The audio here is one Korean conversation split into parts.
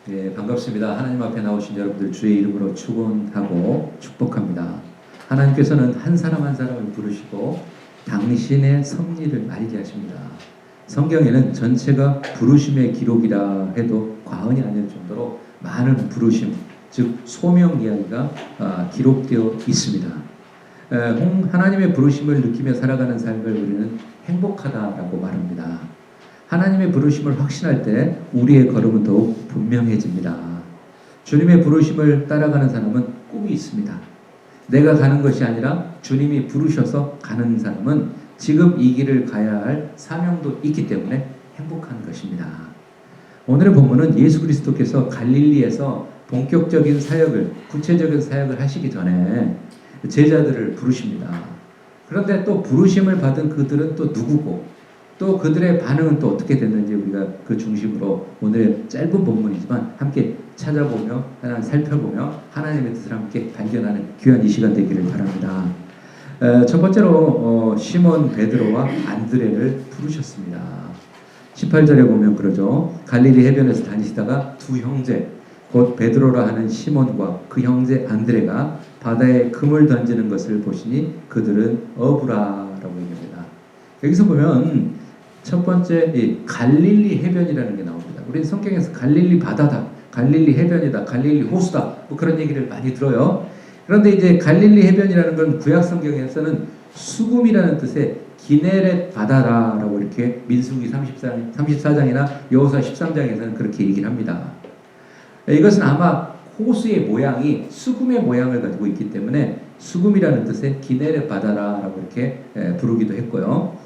예, 반갑습니다. 하나님 앞에 나오신 여러분들 주의 이름으로 축원하고 축복합니다. 하나님께서는 한 사람 한 사람을 부르시고 당신의 섭리를 알게 하십니다. 성경에는 전체가 부르심의 기록이라 해도 과언이 아닐 정도로 많은 부르심, 즉 소명 이야기가 기록되어 있습니다. 하나님의 부르심을 느끼며 살아가는 삶을 우리는 행복하다라고 말합니다. 하나님의 부르심을 확신할 때 우리의 걸음은 더욱 분명해집니다. 주님의 부르심을 따라가는 사람은 꿈이 있습니다. 내가 가는 것이 아니라 주님이 부르셔서 가는 사람은 지금 이 길을 가야 할 사명도 있기 때문에 행복한 것입니다. 오늘의 본문은 예수 그리스도께서 갈릴리에서 본격적인 사역을, 구체적인 사역을 하시기 전에 제자들을 부르십니다. 그런데 또 부르심을 받은 그들은 또 누구고 또 그들의 반응은 또 어떻게 됐는지 우리가 그 중심으로 오늘의 짧은 본문이지만 함께 찾아보며 하나님 살펴보며 하나님의 뜻을 함께 발견하는 귀한 이 시간 되기를 바랍니다. 첫 번째로 시몬 베드로와 안드레를 부르셨습니다. 18절에 보면 그러죠. 갈릴리 해변에서 다니시다가 두 형제 곧 베드로라 하는 시몬과 그 형제 안드레가 바다에 금을 던지는 것을 보시니 그들은 어부라라고 얘기합니다. 여기서 보면 첫 번째 이 갈릴리 해변이라는 게 나옵니다. 우리 성경에서 갈릴리 바다다, 갈릴리 해변이다, 갈릴리 호수다 뭐 그런 얘기를 많이 들어요. 그런데 이제 갈릴리 해변이라는 건 구약 성경에서는 수금이라는 뜻의 기네렛 바다라고 이렇게 민수기 34장이나 여호수아 13장에서는 그렇게 얘기를 합니다. 이것은 아마 호수의 모양이 수금의 모양을 가지고 있기 때문에 수금이라는 뜻의 기네렛 바다라고 이렇게 부르기도 했고요.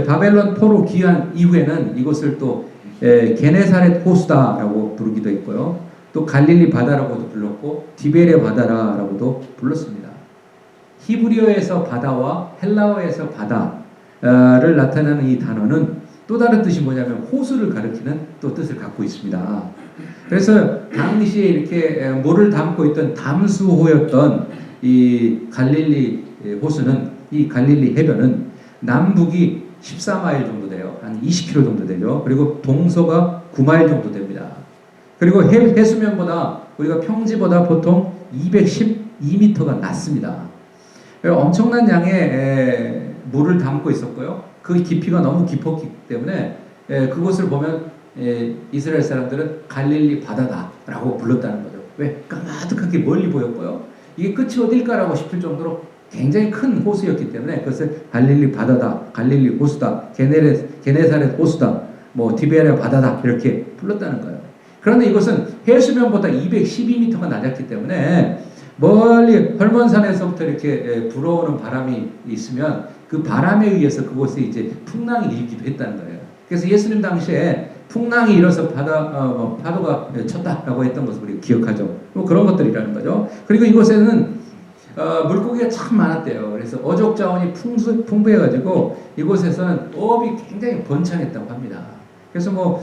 바벨론 포로 귀환 이후에는 이곳을 또 게네사렛 호수다라고 부르기도 했고요. 또 갈릴리 바다라고도 불렀고 디베레 바다라고도 불렀습니다. 히브리어에서 바다와 헬라어에서 바다를 나타내는 이 단어는 또 다른 뜻이 뭐냐면 호수를 가리키는 또 뜻을 갖고 있습니다. 그래서 당시에 이렇게 물을 담고 있던 담수호였던 이 갈릴리 호수는, 이 갈릴리 해변은 남북이 14마일 정도 돼요. 한 20km 정도 되죠. 그리고 동서가 9마일 정도 됩니다. 그리고 해수면보다 우리가 평지보다 보통 212m가 낮습니다. 엄청난 양의 물을 담고 있었고요. 그 깊이가 너무 깊었기 때문에 그곳을 보면 이스라엘 사람들은 갈릴리 바다다라고 불렀다는 거죠. 왜? 까마득하게 멀리 보였고요. 이게 끝이 어딜까라고 싶을 정도로 굉장히 큰 호수였기 때문에 그것을 갈릴리 바다다, 갈릴리 호수다, 게네사렛 호수다, 뭐 디베레 바다다 이렇게 불렀다는 거예요. 그런데 이것은 해수면보다 212m가 낮았기 때문에 멀리 헐몬산에서부터 이렇게 불어오는 바람이 있으면 그 바람에 의해서 그곳에 이제 풍랑이 일기도 했다는 거예요. 그래서 예수님 당시에 풍랑이 일어서 파도가 쳤다라고 했던 것을 우리가 기억하죠. 뭐 그런 것들이라는 거죠. 그리고 이곳에는 물고기가 참 많았대요. 그래서 어족 자원이 풍부해가지고 이곳에서는 어업이 굉장히 번창했다고 합니다. 그래서 뭐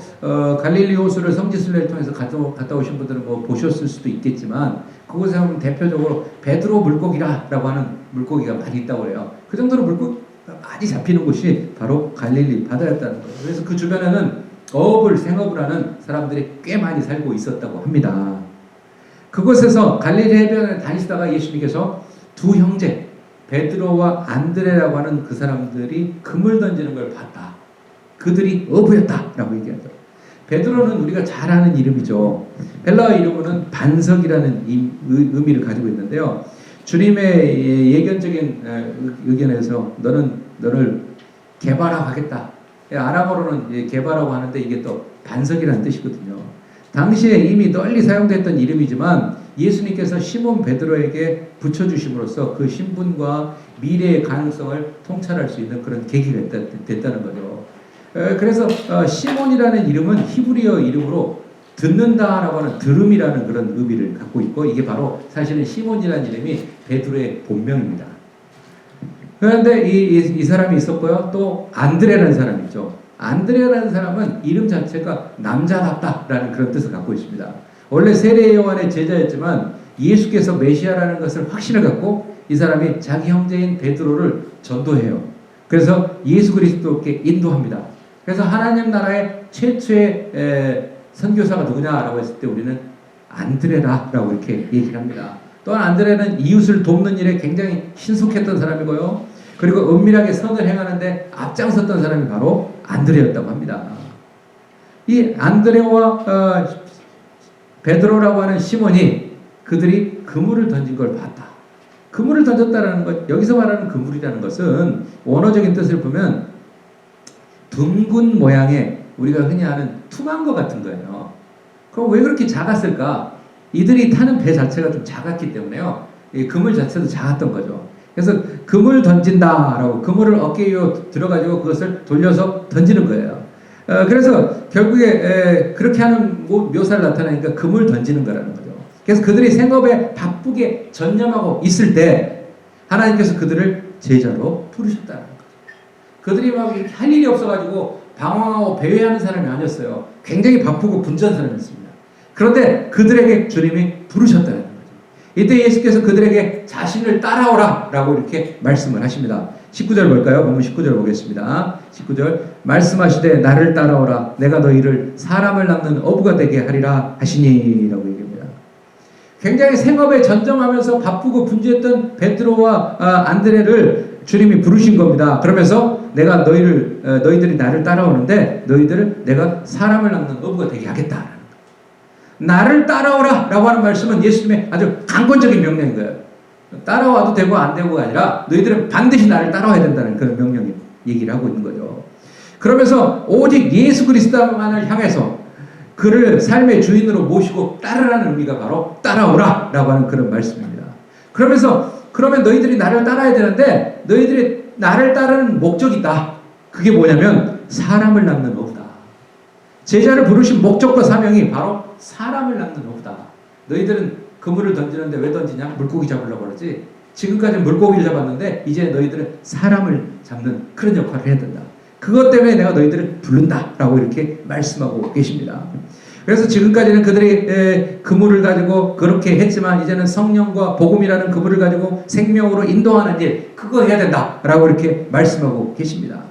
갈릴리 호수를 성지순례를 통해서 갔다 오신 분들은 뭐 보셨을 수도 있겠지만 그곳에 보면 대표적으로 베드로 물고기라고 하는 물고기가 많이 있다고 해요. 그 정도로 물고기가 많이 잡히는 곳이 바로 갈릴리 바다였다는 거예요. 그래서 그 주변에는 생업을 하는 사람들이 꽤 많이 살고 있었다고 합니다. 그곳에서 갈릴리 해변을 다니시다가 예수님께서 두 형제 베드로와 안드레라고 하는 그 사람들이 금을 던지는 걸 봤다. 그들이 어부였다라고 얘기하죠. 베드로는 우리가 잘 아는 이름이죠. 헬라어 이름으로는 반석이라는 의미를 가지고 있는데요. 주님의 예견적인 의견에서 너를 개바라하겠다. 아람어로는 개바라고 하는데 이게 또 반석이라는 뜻이거든요. 당시에 이미 널리 사용됐던 이름이지만 예수님께서 시몬 베드로에게 붙여주심으로써 그 신분과 미래의 가능성을 통찰할 수 있는 그런 계기가 됐다는 거죠. 그래서 시몬이라는 이름은 히브리어 이름으로 듣는다라고 하는 들음이라는 그런 의미를 갖고 있고 이게 바로 사실은 시몬이라는 이름이 베드로의 본명입니다. 그런데 이 사람이 있었고요. 또 안드레라는 사람이 있죠. 안드레라는 사람은 이름 자체가 남자답다라는 그런 뜻을 갖고 있습니다. 원래 세례 요한의 제자였지만 예수께서 메시아라는 것을 확신을 갖고 이 사람이 자기 형제인 베드로를 전도해요. 그래서 예수 그리스도께 인도합니다. 그래서 하나님 나라의 최초의 선교사가 누구냐라고 했을 때 우리는 안드레라라고 이렇게 얘기를 합니다. 또한 안드레는 이웃을 돕는 일에 굉장히 신속했던 사람이고요. 그리고 은밀하게 선을 행하는데 앞장섰던 사람이 바로 안드레였다고 합니다. 이 안드레와 베드로라고 하는 시몬이 그들이 그물을 던진 걸 봤다. 그물을 던졌다라는 것, 여기서 말하는 그물이라는 것은 원어적인 뜻을 보면 둥근 모양의 우리가 흔히 아는 투망거 같은 거예요. 그럼 왜 그렇게 작았을까? 이들이 타는 배 자체가 좀 작았기 때문에요. 이 그물 자체도 작았던 거죠. 그래서 그물 던진다라고 그물을 어깨 위로 들어가지고 그것을 돌려서 던지는 거예요. 그래서 결국에 그렇게 하는 묘사를 나타내니까 그물 던지는 거라는 거죠. 그래서 그들이 생업에 바쁘게 전념하고 있을 때 하나님께서 그들을 제자로 부르셨다는 거죠. 그들이 막 이렇게 할 일이 없어가지고 방황하고 배회하는 사람이 아니었어요. 굉장히 바쁘고 분주한 사람이었습니다. 그런데 그들에게 주님이 부르셨다는 거죠. 이때 예수께서 그들에게 자신을 따라오라 라고 이렇게 말씀을 하십니다. 19절 볼까요? 본문 19절 보겠습니다. 19절 말씀하시되 나를 따라오라 내가 너희를 사람을 낚는 어부가 되게 하리라 하시니 라고 얘기합니다. 굉장히 생업에 전념하면서 바쁘고 분주했던 베드로와 안드레를 주님이 부르신 겁니다. 그러면서 내가 너희들이 나를 따라오는데 너희들을 내가 사람을 낚는 어부가 되게 하겠다. 나를 따라오라 라고 하는 말씀은 예수님의 아주 강권적인 명령인 거예요. 따라와도 되고 안 되고가 아니라 너희들은 반드시 나를 따라와야 된다는 그런 명령이 얘기를 하고 있는 거죠. 그러면서 오직 예수 그리스도만을 향해서 그를 삶의 주인으로 모시고 따르라는 의미가 바로 따라오라 라고 하는 그런 말씀입니다. 그러면 너희들이 나를 따라야 되는데 너희들이 나를 따르는 목적이 있다. 그게 뭐냐면 사람을 낚는 어부다. 제자를 부르신 목적과 사명이 바로 사람을 낚는 어부다. 너희들은 그물을 던지는데 왜 던지냐? 물고기 잡으려고 그러지. 지금까지는 물고기를 잡았는데 이제 너희들은 사람을 잡는 그런 역할을 해야 된다. 그것 때문에 내가 너희들을 부른다 라고 이렇게 말씀하고 계십니다. 그래서 지금까지는 그들이 그물을 가지고 그렇게 했지만 이제는 성령과 복음이라는 그물을 가지고 생명으로 인도하는 일, 그거 해야 된다 라고 이렇게 말씀하고 계십니다.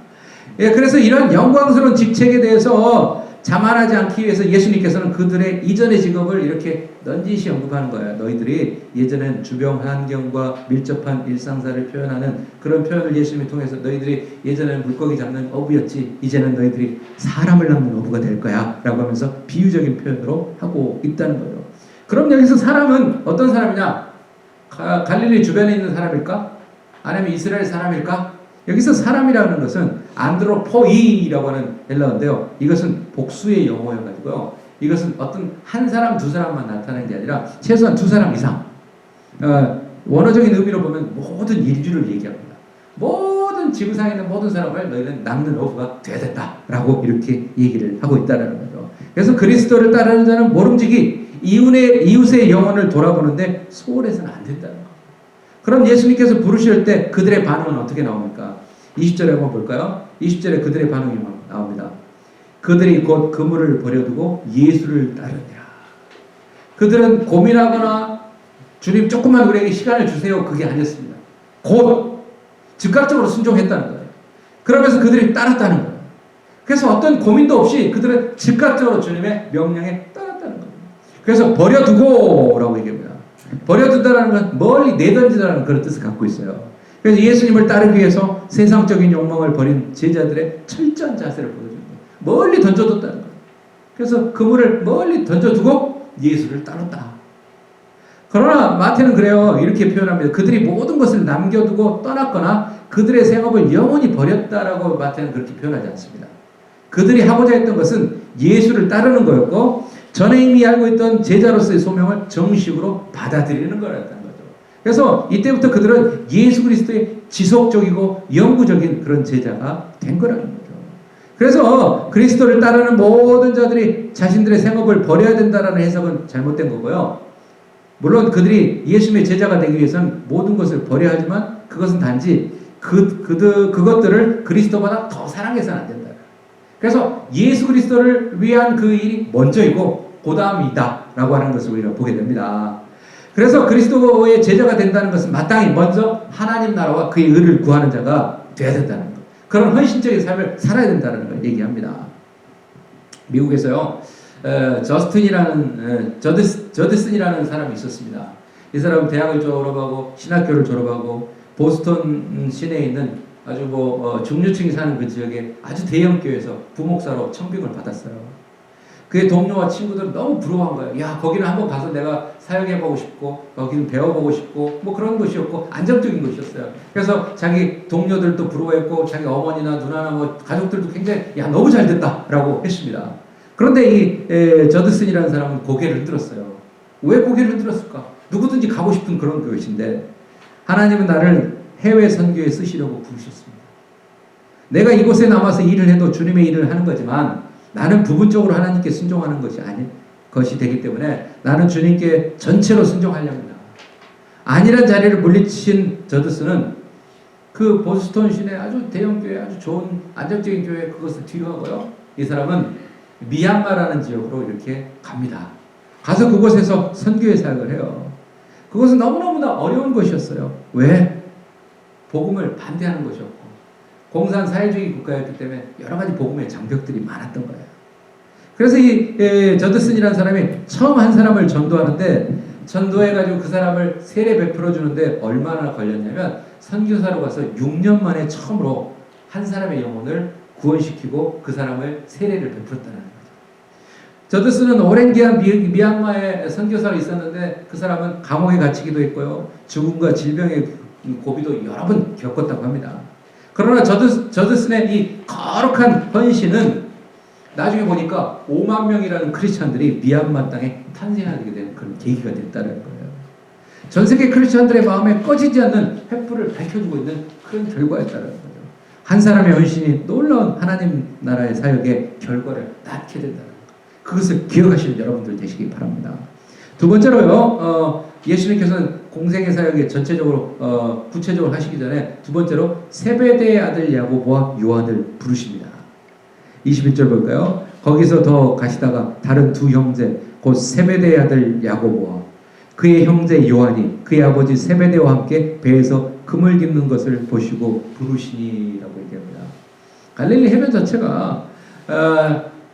그래서 이런 영광스러운 직책에 대해서 자만하지 않기 위해서 예수님께서는 그들의 이전의 직업을 이렇게 넌지시 언급하는 거예요. 너희들이 예전엔 주변 환경과 밀접한 일상사를 표현하는 그런 표현을 예수님이 통해서 너희들이 예전에는 물고기 잡는 어부였지 이제는 너희들이 사람을 낚는 어부가 될 거야 라고 하면서 비유적인 표현으로 하고 있다는 거예요. 그럼 여기서 사람은 어떤 사람이냐? 갈릴리 주변에 있는 사람일까? 아니면 이스라엘 사람일까? 여기서 사람이라는 것은 안드로포이라고 하는 헬라어인데요. 이것은 복수의 용어여가지고요. 이것은 어떤 한 사람, 두 사람만 나타내는 게 아니라 최소한 두 사람 이상. 원어적인 의미로 보면 모든 인류를 얘기합니다. 모든 지구상에 있는 모든 사람을 너희는 낚는 어부가 돼야 된다라고 이렇게 얘기를 하고 있다는 거죠. 그래서 그리스도를 따르는 자는 모름지기 이웃의 영혼을 돌아보는데 소홀해서는 안 된다는 거예요. 그럼 예수님께서 부르실 때 그들의 반응은 어떻게 나옵니까? 20절에 한번 볼까요? 20절에 그들의 반응이 나옵니다. 그들이 곧 그물을 버려두고 예수를 따르니라. 그들은 고민하거나 주님 조금만 우리에게 시간을 주세요. 그게 아니었습니다. 곧 즉각적으로 순종했다는 거예요. 그러면서 그들이 따랐다는 거예요. 그래서 어떤 고민도 없이 그들은 즉각적으로 주님의 명령에 따랐다는 거예요. 그래서 버려두고 라고 얘기합니다. 버려둔다는 건 멀리 내던지다라는 그런 뜻을 갖고 있어요. 그래서 예수님을 따르기 위해서 세상적인 욕망을 버린 제자들의 철저한 자세를 보여줍니다. 멀리 던져뒀다는 거예요. 그래서 그물을 멀리 던져두고 예수를 따랐다. 그러나 마태는 그래요. 이렇게 표현합니다. 그들이 모든 것을 남겨두고 떠났거나 그들의 생업을 영원히 버렸다라고 마태는 그렇게 표현하지 않습니다. 그들이 하고자 했던 것은 예수를 따르는 거였고 전에 이미 알고 있던 제자로서의 소명을 정식으로 받아들이는 거라는 거죠. 그래서 이때부터 그들은 예수 그리스도의 지속적이고 영구적인 그런 제자가 된 거라는 거죠. 그래서 그리스도를 따르는 모든 자들이 자신들의 생업을 버려야 된다는 해석은 잘못된 거고요. 물론 그들이 예수님의 제자가 되기 위해서는 모든 것을 버려야 하지만 그것은 단지 그것들을 그리스도보다 더 사랑해서는 안 된다. 그래서 예수 그리스도를 위한 그 일이 먼저이고 그 다음이다 라고 하는 것을 우리가 보게 됩니다. 그래서 그리스도의 제자가 된다는 것은 마땅히 먼저 하나님 나라와 그의 의를 구하는 자가 되어야 된다는 것, 그런 헌신적인 삶을 살아야 된다는 걸 얘기합니다. 미국에서요 저드슨이라는 사람이 있었습니다. 이 사람은 대학을 졸업하고 신학교를 졸업하고 보스턴 시내에 있는 아주 중류층이 사는 그 지역에 아주 대형 교회에서 부목사로 청빙을 받았어요. 그의 동료와 친구들은 너무 부러워한 거예요. 야, 거기는 한번 가서 내가 사역해보고 싶고, 거기는 배워보고 싶고, 그런 곳이었고, 안정적인 곳이었어요. 그래서 자기 동료들도 부러워했고, 자기 어머니나 누나나 가족들도 굉장히, 야, 너무 잘 됐다! 라고 했습니다. 그런데 이 저드슨이라는 사람은 고개를 흔들었어요. 왜 고개를 흔들었을까? 누구든지 가고 싶은 그런 교회인데, 하나님은 나를 해외 선교에 쓰시려고 부르셨습니다. 내가 이곳에 남아서 일을 해도 주님의 일을 하는 거지만, 나는 부분적으로 하나님께 순종하는 것이 되기 때문에 나는 주님께 전체로 순종하려 합니다. 아니란 자리를 물리친 저드슨은 그 보스턴 시내 아주 대형 교회, 아주 좋은 안정적인 교회 그것을 뒤로하고요. 이 사람은 미얀마라는 지역으로 이렇게 갑니다. 가서 그곳에서 선교의 사역을 해요. 그것은 너무너무나 어려운 것이었어요. 왜? 복음을 반대하는 것이었고 공산 사회주의 국가였기 때문에 여러 가지 복음의 장벽들이 많았던 거예요. 그래서 이 저드슨이라는 사람이 처음 한 사람을 전도하는데 전도해가지고 그 사람을 세례 베풀어 주는데 얼마나 걸렸냐면 선교사로 가서 6년 만에 처음으로 한 사람의 영혼을 구원시키고 그 사람을 세례를 베풀었다는 거죠. 저드슨은 오랜 기간 미얀마에 선교사로 있었는데 그 사람은 감옥에 갇히기도 했고요. 죽음과 질병의 고비도 여러 번 겪었다고 합니다. 그러나 저드슨의 이 거룩한 헌신은 나중에 보니까 5만 명이라는 크리스찬들이 미얀마 땅에 탄생하게 된 그런 계기가 됐다는 거예요. 전 세계 크리스찬들의 마음에 꺼지지 않는 횃불을 밝혀주고 있는 그런 결과였다는 거죠. 한 사람의 헌신이 놀라운 하나님 나라의 사역의 결과를 낳게 된다는 것. 그것을 기억하시는 여러분들 되시기 바랍니다. 두 번째로요. 예수님께서는 공생의 사역에 전체적으로 구체적으로 하시기 전에 두 번째로 세베대의 아들 야고보와 요한을 부르십니다. 21절 볼까요? 거기서 더 가시다가 다른 두 형제 곧 세베대의 아들 야고보와 그의 형제 요한이 그의 아버지 세베대와 함께 배에서 금을 깁는 것을 보시고 부르시니라고 얘기합니다. 갈릴리 해변 자체가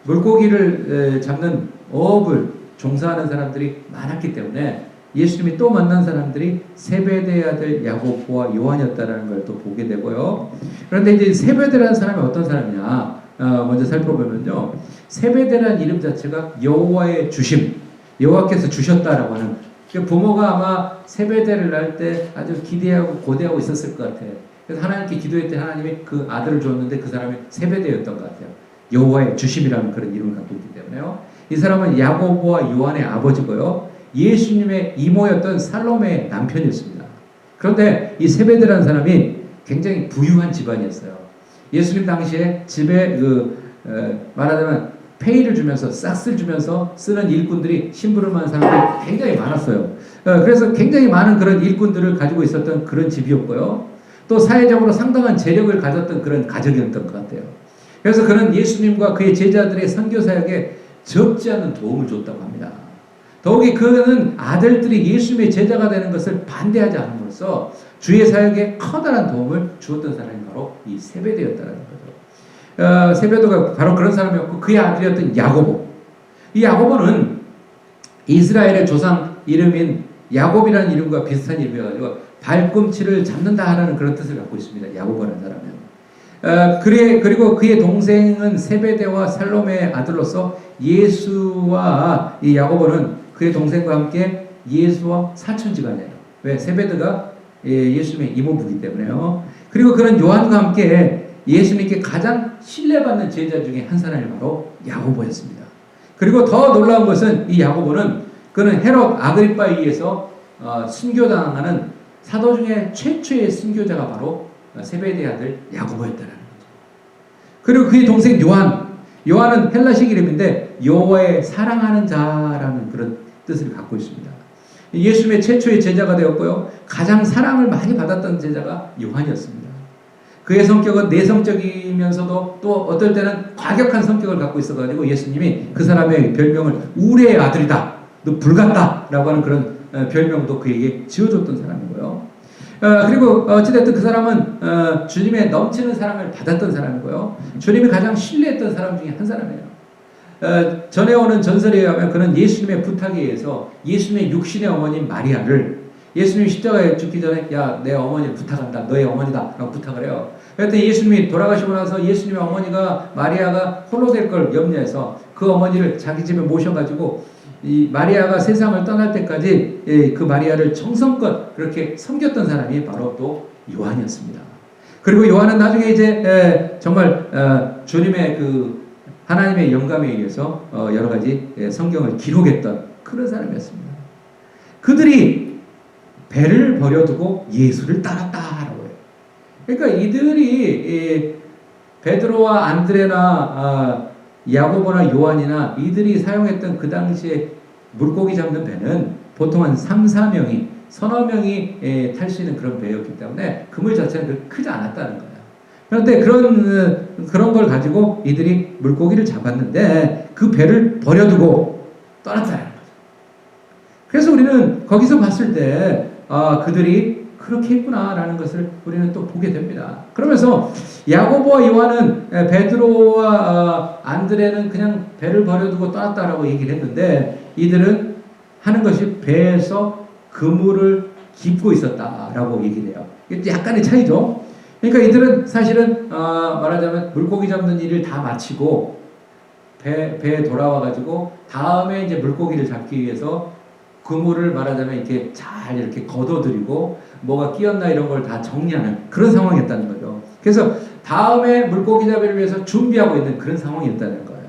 물고기를 잡는 어업을 종사하는 사람들이 많았기 때문에 예수님이 또 만난 사람들이 세베대의 아들 야고보와 요한이었다는 걸 또 보게 되고요. 그런데 이제 세베대라는 사람이 어떤 사람이냐? 먼저 살펴보면요. 세베대라는 이름 자체가 여호와의 주심, 여호와께서 주셨다라고 하는. 부모가 아마 세베대를 낳을 때 아주 기대하고 고대하고 있었을 것 같아요. 그래서 하나님께 기도했더니 하나님이 그 아들을 줬는데 그 사람이 세베대였던 것 같아요. 여호와의 주심이라는 그런 이름을 갖고 있기 때문에요. 이 사람은 야고보와 요한의 아버지고요. 예수님의 이모였던 살로메의 남편이었습니다. 그런데 이 세베대라는 사람이 굉장히 부유한 집안이었어요. 예수님 당시에 집에 말하자면 페이를 주면서 싹스를 주면서 쓰는 일꾼들이 심부름하는 사람들이 굉장히 많았어요. 그래서 굉장히 많은 그런 일꾼들을 가지고 있었던 그런 집이었고요. 또 사회적으로 상당한 재력을 가졌던 그런 가정이었던 것 같아요. 그래서 그는 예수님과 그의 제자들의 선교 사역에 적지 않은 도움을 줬다고 합니다. 더욱이 그는 아들들이 예수님의 제자가 되는 것을 반대하지 않음으로써 주의 사역에 커다란 도움을 주었던 사람이 바로 이 세베대였다는 거죠. 세베대가 바로 그런 사람이었고 그의 아들이었던 야고보. 이 야고보는 이스라엘의 조상 이름인 야곱이라는 이름과 비슷한 이름이어가지고 발꿈치를 잡는다라는 그런 뜻을 갖고 있습니다. 야고보라는 사람은. 그리고 그의 동생은 세베대와 살로메의 아들로서 예수와 이 야고보는 그의 동생과 함께 예수와 사촌지간이에요. 왜? 세베드가 예수님의 이모부이기 때문에요. 그리고 그런 요한과 함께 예수님께 가장 신뢰받는 제자 중에 한 사람이 바로 야고보였습니다. 그리고 더 놀라운 것은 이 야고보는 그는 헤롯 아그리빠에 의해서 순교당하는 사도 중에 최초의 순교자가 바로 세베대의 아들 야고보였다는 거죠. 그리고 그의 동생 요한은 헬라식 이름인데 여호와의 사랑하는 자라는 그런 뜻을 갖고 있습니다. 예수님의 최초의 제자가 되었고요. 가장 사랑을 많이 받았던 제자가 요한이었습니다. 그의 성격은 내성적이면서도 또 어떨 때는 과격한 성격을 갖고 있어가지고 예수님이 그 사람의 별명을 우레의 아들이다, 너 불같다 라고 하는 그런 별명도 그에게 지어줬던 사람이고요. 그리고 어찌됐든 그 사람은 주님의 넘치는 사랑을 받았던 사람이고요. 주님이 가장 신뢰했던 사람 중에 한 사람이에요. 전해오는 전설에 의하면 그는 예수님의 부탁에 의해서 예수님의 육신의 어머니 마리아를 예수님이 십자가에 죽기 전에 야, 내 어머니를 부탁한다. 너의 어머니다. 라고 부탁을 해요. 그랬더니 예수님이 돌아가시고 나서 예수님의 어머니가 마리아가 홀로 될 걸 염려해서 그 어머니를 자기 집에 모셔가지고 이 마리아가 세상을 떠날 때까지 그 마리아를 정성껏 그렇게 섬겼던 사람이 바로 또 요한이었습니다. 그리고 요한은 나중에 이제 정말 주님의 그 하나님의 영감에 의해서 여러 가지 성경을 기록했던 그런 사람이었습니다. 그들이 배를 버려두고 예수를 따랐다라고 해요. 그러니까 이들이 베드로와 안드레나 야고보나 요한이나 이들이 사용했던 그 당시에 물고기 잡는 배는 보통 한 3, 4명이 서너 명이 탈 수 있는 그런 배였기 때문에 그물 자체는 그렇게 크지 않았다는 거예요. 그런데 그런 걸 가지고 이들이 물고기를 잡았는데 그 배를 버려두고 떠났다는 거죠. 그래서 우리는 거기서 봤을 때 그들이 그렇게 했구나라는 것을 우리는 또 보게 됩니다. 그러면서 야고보와 요한은 베드로와 안드레는 그냥 배를 버려두고 떠났다라고 얘기를 했는데 이들은 하는 것이 배에서 그물을 깁고 있었다라고 얘기를 해요. 이게 약간의 차이죠. 그러니까 이들은 사실은 말하자면 물고기 잡는 일을 다 마치고 배에 돌아와가지고 다음에 이제 물고기를 잡기 위해서 그물을 말하자면 이렇게 잘 이렇게 걷어들이고 뭐가 끼었나 이런 걸 다 정리하는 그런 상황이었다는 거죠. 그래서 다음에 물고기 잡이를 위해서 준비하고 있는 그런 상황이었다는 거예요.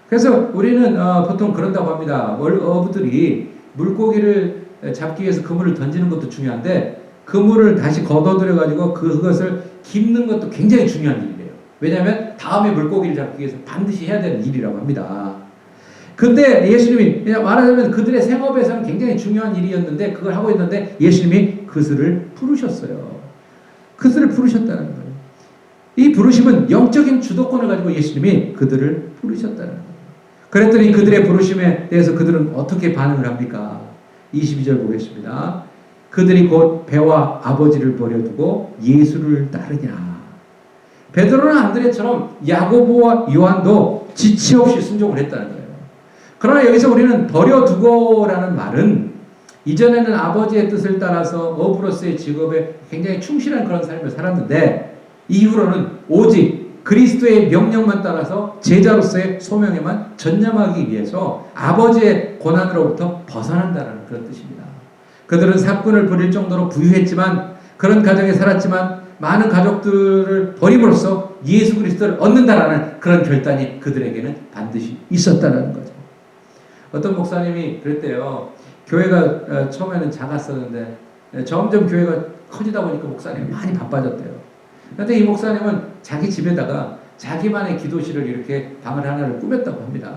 그래서 우리는 보통 그런다고 합니다. 어부들이 물고기를 잡기 위해서 그물을 던지는 것도 중요한데 그물을 다시 걷어들여가지고 그것을 깁는 것도 굉장히 중요한 일이에요. 왜냐하면 다음에 물고기를 잡기 위해서 반드시 해야 되는 일이라고 합니다. 근데 예수님이 말하자면 그들의 생업에서는 굉장히 중요한 일이었는데 그걸 하고 있는데 예수님이 그들을 부르셨어요. 그들을 부르셨다는 거예요. 이 부르심은 영적인 주도권을 가지고 예수님이 그들을 부르셨다는 거예요. 그랬더니 그들의 부르심에 대해서 그들은 어떻게 반응을 합니까? 22절 보겠습니다. 그들이 곧 배와 아버지를 버려두고 예수를 따르냐. 베드로나 안드레처럼 야고보와 요한도 지체 없이 순종을 했다는 거예요. 그러나 여기서 우리는 버려두고라는 말은 이전에는 아버지의 뜻을 따라서 어부로서의 직업에 굉장히 충실한 그런 삶을 살았는데 이후로는 오직 그리스도의 명령만 따라서 제자로서의 소명에만 전념하기 위해서 아버지의 고난으로부터 벗어난다는 그런 뜻입니다. 그들은 사꾼을 부릴 정도로 부유했지만 그런 가정에 살았지만 많은 가족들을 버림으로써 예수 그리스도를 얻는다라는 그런 결단이 그들에게는 반드시 있었다는 거죠. 어떤 목사님이 그랬대요. 교회가 처음에는 작았었는데 점점 교회가 커지다 보니까 목사님이 많이 바빠졌대요. 그런데 이 목사님은 자기 집에다가 자기만의 기도실을 이렇게 방을 하나를 꾸몄다고 합니다.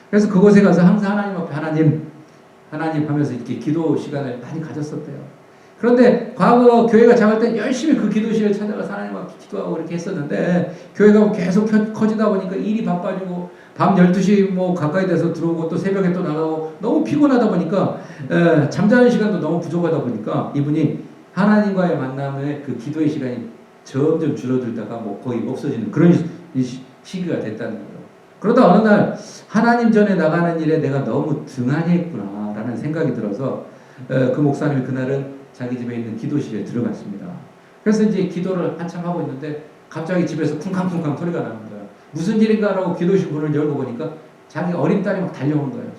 그래서 그곳에 가서 항상 하나님 앞에 하나님 하면서 이렇게 기도 시간을 많이 가졌었대요. 그런데 과거 교회가 작을 때 열심히 그 기도실을 찾아가서 하나님 앞에 기도하고 이렇게 했었는데 교회가 계속 커지다 보니까 일이 바빠지고 밤 12시 뭐 가까이 돼서 들어오고 또 새벽에 또 나가고 너무 피곤하다 보니까 잠자는 시간도 너무 부족하다 보니까 이분이 하나님과의 만남의 그 기도의 시간이 점점 줄어들다가 뭐 거의 없어지는 그런 시기가 됐다는 거예요. 그러다 어느 날 하나님 전에 나가는 일에 내가 너무 등한히 했구나 라는 생각이 들어서 그 목사님이 그날은 자기 집에 있는 기도실에 들어갔습니다. 그래서 이제 기도를 한참 하고 있는데 갑자기 집에서 쿵쾅쿵쾅 소리가 나는 거예요. 무슨 일인가라고 기도실 문을 열고 보니까 자기 어린 딸이 막 달려오는 거예요.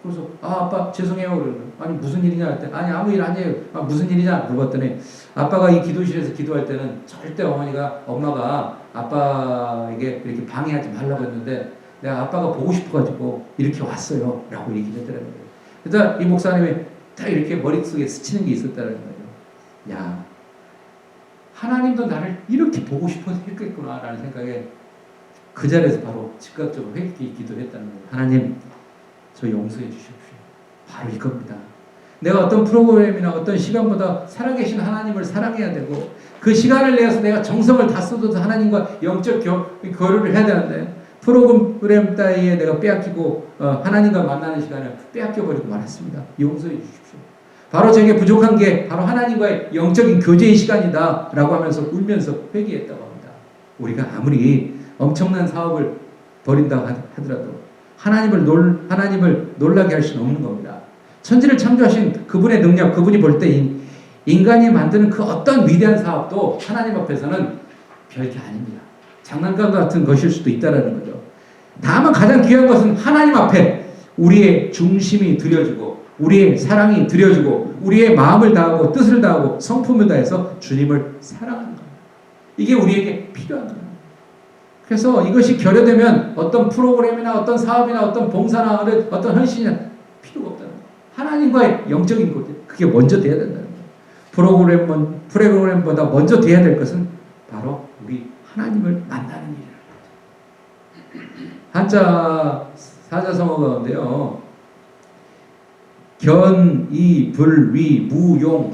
그래서 아빠 죄송해요. 그러는 아니 무슨 일이냐 할 때 아니 아무 일 아니에요. 무슨 일이냐 물어봤더니 아빠가 이 기도실에서 기도할 때는 절대 엄마가 아빠에게 이렇게 방해하지 말라고 했는데 내가 아빠가 보고 싶어가지고 이렇게 왔어요. 라고 얘기를 했더라고요. 그래서 이 목사님이 딱 이렇게 머릿속에 스치는 게 있었다는 거예요. 야, 하나님도 나를 이렇게 보고 싶어서 했겠구나 라는 생각에 그 자리에서 바로 즉각적으로 회개의 기도를 했다는 거예요. 하나님, 저 용서해 주십시오. 바로 이겁니다. 내가 어떤 프로그램이나 어떤 시간보다 살아계신 하나님을 사랑해야 되고 그 시간을 내어서 내가 정성을 다 쏟아서 하나님과 영적 교류를 해야 되는데 프로그램 따위에 내가 빼앗기고 하나님과 만나는 시간을 빼앗겨버리고 말았습니다. 용서해 주십시오. 바로 제게 부족한 게 바로 하나님과의 영적인 교제의 시간이다 라고 하면서 울면서 회개했다고 합니다. 우리가 아무리 엄청난 사업을 벌인다고 하더라도 하나님을 놀라게 할 수는 없는 겁니다. 천지를 창조하신 그분의 능력, 그분이 볼 때 인간이 만드는 그 어떤 위대한 사업도 하나님 앞에서는 별게 아닙니다. 장난감 같은 것일 수도 있다는 거죠. 다만 가장 귀한 것은 하나님 앞에 우리의 중심이 드려지고 우리의 사랑이 드려지고 우리의 마음을 다하고 뜻을 다하고 성품을 다해서 주님을 사랑하는 겁니다. 이게 우리에게 필요한 겁니다. 그래서 이것이 결여되면 어떤 프로그램이나 어떤 사업이나 어떤 봉사나 어떤 헌신이나 필요가 없다는 거예요. 하나님과의 영적인 것, 그게 먼저 돼야 된다는 거예요. 프로그램보다 먼저 돼야 될 것은 바로 우리 하나님을 만나는 일이라는 거죠. 한자 사자성어 가운데요. 견, 이, 불, 위, 무용,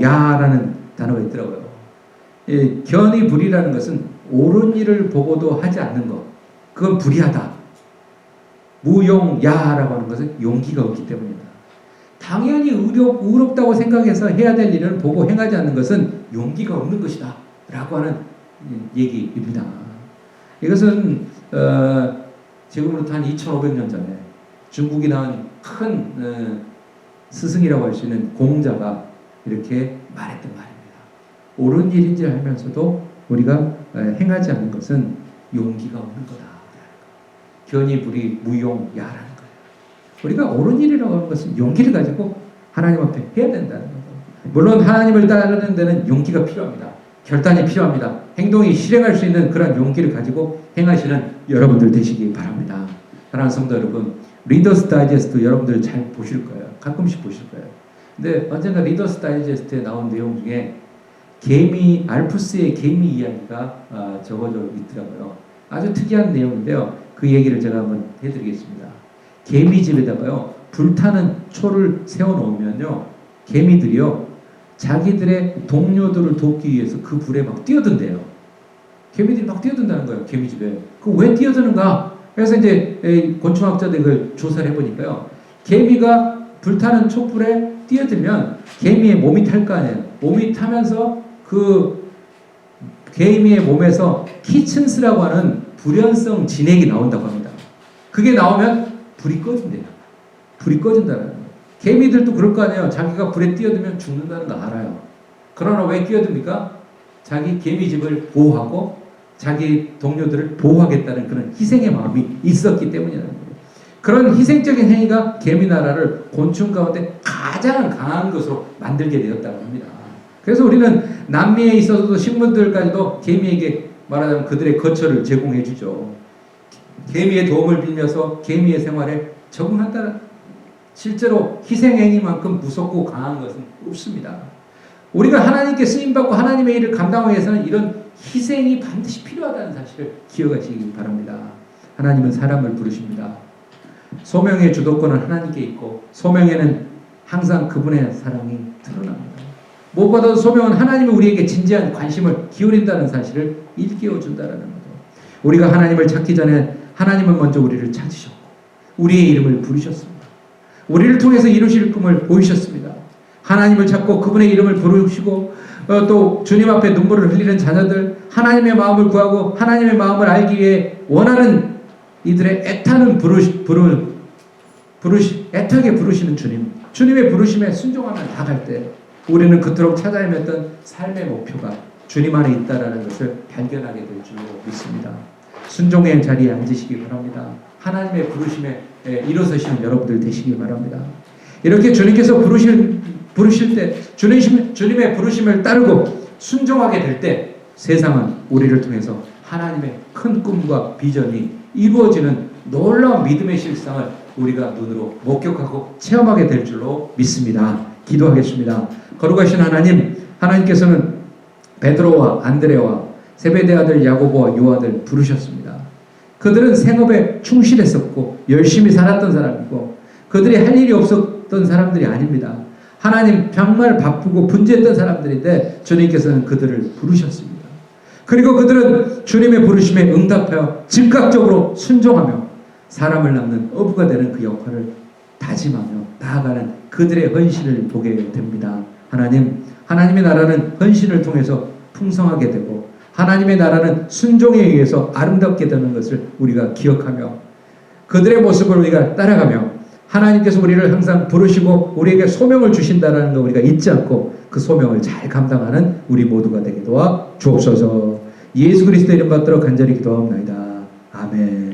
야라는 단어가 있더라고요. 예, 견이 불이라는 것은 옳은 일을 보고도 하지 않는 것. 그건 불의하다. 무용, 야라고 하는 것은 용기가 없기 때문이다. 당연히 의롭다고 생각해서 해야 될 일을 보고 행하지 않는 것은 용기가 없는 것이다. 라고 하는 얘기입니다. 이것은 지금으로부터 한 2500년 전에 중국이 낳은 큰 스승이라고 할 수 있는 공자가 이렇게 말했던 말입니다. 옳은 일인지 알면서도 우리가 행하지 않는 것은 용기가 없는 거다. 견이 불이 무용 야라는 거예요. 우리가 옳은 일이라고 하는 것은 용기를 가지고 하나님 앞에 해야 된다는 거예요. 물론 하나님을 따르는 데는 용기가 필요합니다. 결단이 필요합니다. 행동이 실행할 수 있는 그런 용기를 가지고 행하시는 여러분들 되시기 바랍니다. 사랑하는 성도 여러분, 리더스 다이제스트 여러분들 잘 보실 거예요. 가끔씩 보실 거예요. 근데 언젠가 리더스 다이제스트에 나온 내용 중에 알프스의 개미 이야기가 적어져 있더라고요. 아주 특이한 내용인데요. 그 얘기를 제가 한번 해드리겠습니다. 개미집에다가요, 불타는 초를 세워놓으면요, 개미들이요, 자기들의 동료들을 돕기 위해서 그 불에 막 뛰어든대요. 개미들이 막 뛰어든다는 거예요, 개미집에. 그 왜 뛰어드는가? 그래서 이제 곤충학자들이 그걸 조사를 해보니까요, 개미가 불타는 촛불에 뛰어들면 개미의 몸이 탈 거 아니에요. 몸이 타면서 그 개미의 몸에서 키친스라고 하는 불연성 진액이 나온다고 합니다. 그게 나오면 불이 꺼진대요. 불이 꺼진다는 거예요. 개미들도 그럴 거 아니에요. 자기가 불에 뛰어들면 죽는다는 거 알아요. 그러나 왜 뛰어듭니까? 자기 개미집을 보호하고 자기 동료들을 보호하겠다는 그런 희생의 마음이 있었기 때문이라는 거예요. 그런 희생적인 행위가 개미나라를 곤충 가운데 가장 강한 것으로 만들게 되었다고 합니다. 그래서 우리는 남미에 있어서도 식물들까지도 개미에게 말하자면 그들의 거처를 제공해 주죠. 개미의 도움을 빌면서 개미의 생활에 적응한다는, 실제로 희생행위만큼 무섭고 강한 것은 없습니다. 우리가 하나님께 쓰임받고 하나님의 일을 감당하기 위해서는 이런 희생이 반드시 필요하다는 사실을 기억하시기 바랍니다. 하나님은 사람을 부르십니다. 소명의 주도권은 하나님께 있고 소명에는 항상 그분의 사랑이 드러납니다. 무엇보다도 소명은 하나님이 우리에게 진지한 관심을 기울인다는 사실을 일깨워준다는 거죠. 우리가 하나님을 찾기 전에 하나님은 먼저 우리를 찾으셨고 우리의 이름을 부르셨습니다. 우리를 통해서 이루실 꿈을 보이셨습니다. 하나님을 찾고 그분의 이름을 부르시고 또 주님 앞에 눈물을 흘리는 자녀들, 하나님의 마음을 구하고 하나님의 마음을 알기 위해 원하는 이들의 애타게 부르시는 주님, 주님의 부르심에 순종하며 나갈 때 우리는 그토록 찾아 헤맸던 삶의 목표가 주님 안에 있다는 것을 발견하게 될 줄로 믿습니다. 순종의 자리에 앉으시기 바랍니다. 하나님의 부르심에 일어서시는 여러분들 되시기 바랍니다. 이렇게 주님께서 부르실 때 주님의 부르심을 따르고 순종하게 될 때 세상은 우리를 통해서 하나님의 큰 꿈과 비전이 이루어지는 놀라운 믿음의 실상을 우리가 눈으로 목격하고 체험하게 될 줄로 믿습니다. 기도하겠습니다. 거룩하신 하나님께서는 베드로와 안드레와 세베대 아들 야고보와 요한을 부르셨습니다. 그들은 생업에 충실했었고 열심히 살았던 사람이고 그들이 할 일이 없었던 사람들이 아닙니다. 하나님 정말 바쁘고 분주했던 사람들인데 주님께서는 그들을 부르셨습니다. 그리고 그들은 주님의 부르심에 응답하여 즉각적으로 순종하며 사람을 낳는 어부가 되는 그 역할을 다짐하며 나아가는 그들의 헌신을 보게 됩니다. 하나님의 나라는 헌신을 통해서 풍성하게 되고 하나님의 나라는 순종에 의해서 아름답게 되는 것을 우리가 기억하며 그들의 모습을 우리가 따라가며 하나님께서 우리를 항상 부르시고 우리에게 소명을 주신다라는 거 우리가 잊지 않고 그 소명을 잘 감당하는 우리 모두가 되게 도와 주옵소서. 예수 그리스도 이름 받들어 간절히 기도하옵나이다. 아멘.